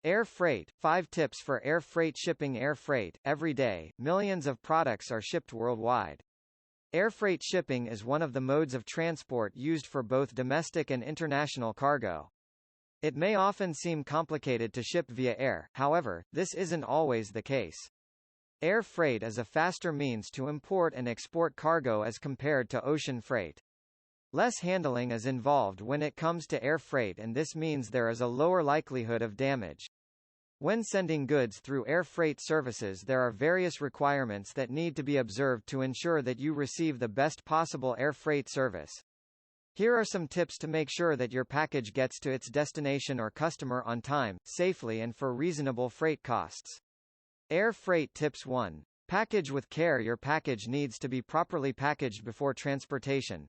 Air freight, 5 tips for air freight shipping. Air freight, every day, millions of products are shipped worldwide. Air freight shipping is one of the modes of transport used for both domestic and international cargo. It may often seem complicated to ship via air, however, this isn't always the case. Air freight is a faster means to import and export cargo as compared to ocean freight. Less handling is involved when it comes to air freight, and this means there is a lower likelihood of damage. When sending goods through air freight services, there are various requirements that need to be observed to ensure that you receive the best possible air freight service. Here are some tips to make sure that your package gets to its destination or customer on time, safely, and for reasonable freight costs. Air freight tips. 1. Package with care. Your package needs to be properly packaged before transportation.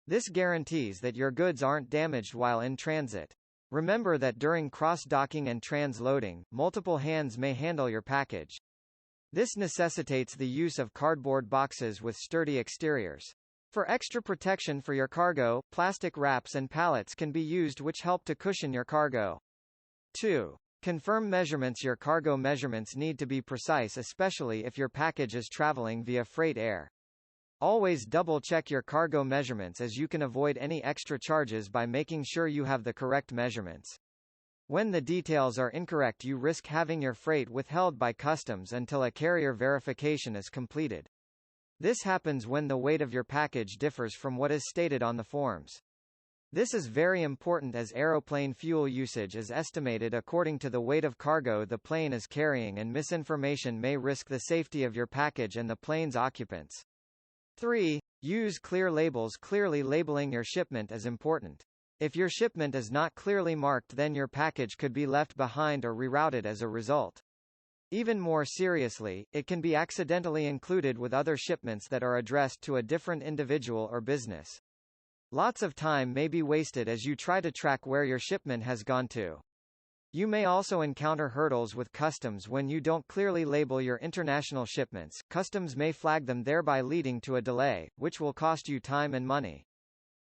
This guarantees that your goods aren't damaged while in transit. Remember that during cross-docking and transloading, multiple hands may handle your package. This necessitates the use of cardboard boxes with sturdy exteriors. For extra protection for your cargo, plastic wraps and pallets can be used which help to cushion your cargo. 2. Confirm measurements. Your cargo measurements need to be precise, especially if your package is traveling via freight air. Always double-check your cargo measurements, as you can avoid any extra charges by making sure you have the correct measurements. When the details are incorrect, you risk having your freight withheld by customs until a carrier verification is completed. This happens when the weight of your package differs from what is stated on the forms. This is very important as aeroplane fuel usage is estimated according to the weight of cargo the plane is carrying, and misinformation may risk the safety of your package and the plane's occupants. 3. Use clear labels. Clearly labeling your shipment is important. If your shipment is not clearly marked, then your package could be left behind or rerouted as a result. Even more seriously, it can be accidentally included with other shipments that are addressed to a different individual or business. Lots of time may be wasted as you try to track where your shipment has gone to. You may also encounter hurdles with customs when you don't clearly label your international shipments. Customs may flag them, thereby leading to a delay, which will cost you time and money.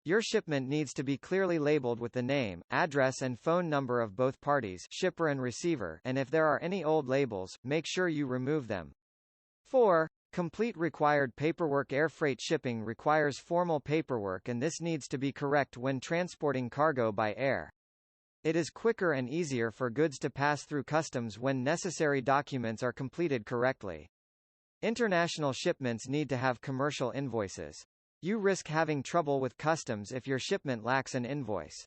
Your shipment needs to be clearly labeled with the name, address and phone number of both parties, shipper and receiver, and if there are any old labels, make sure you remove them. 4. Complete required paperwork. Air freight shipping requires formal paperwork, and this needs to be correct when transporting cargo by air. It is quicker and easier for goods to pass through customs when necessary documents are completed correctly. International shipments need to have commercial invoices. You risk having trouble with customs if your shipment lacks an invoice.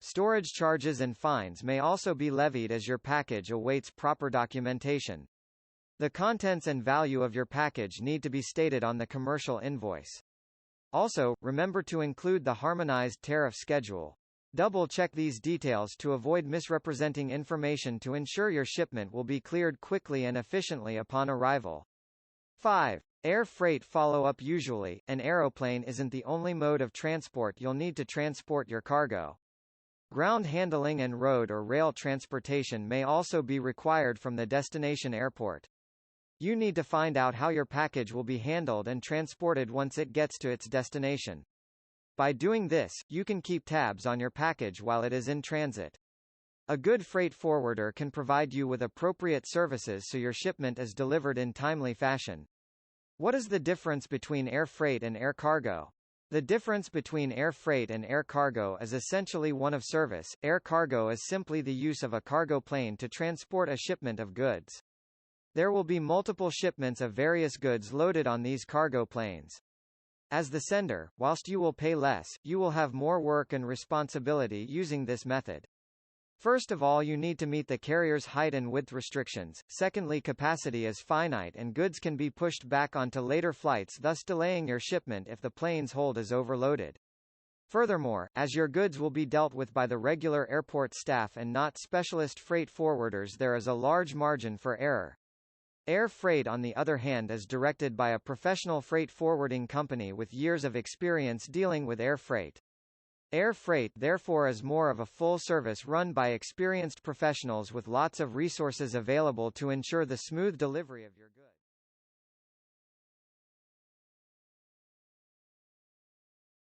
Storage charges and fines may also be levied as your package awaits proper documentation. The contents and value of your package need to be stated on the commercial invoice. Also, remember to include the harmonized tariff schedule. Double-check these details to avoid misrepresenting information to ensure your shipment will be cleared quickly and efficiently upon arrival. 5. Air freight follow-up. Usually, an aeroplane isn't the only mode of transport you'll need to transport your cargo. Ground handling and road or rail transportation may also be required from the destination airport. You need to find out how your package will be handled and transported once it gets to its destination. By doing this, you can keep tabs on your package while it is in transit. A good freight forwarder can provide you with appropriate services so your shipment is delivered in timely fashion. What is the difference between air freight and air cargo? The difference between air freight and air cargo is essentially one of service. Air cargo is simply the use of a cargo plane to transport a shipment of goods. There will be multiple shipments of various goods loaded on these cargo planes. As the sender, whilst you will pay less, you will have more work and responsibility using this method. First of all, you need to meet the carrier's height and width restrictions. Secondly, capacity is finite and goods can be pushed back onto later flights, thus delaying your shipment if the plane's hold is overloaded. Furthermore, as your goods will be dealt with by the regular airport staff and not specialist freight forwarders, there is a large margin for error. Air freight, on the other hand, is directed by a professional freight forwarding company with years of experience dealing with air freight. Air freight, therefore, is more of a full service run by experienced professionals with lots of resources available to ensure the smooth delivery of your goods.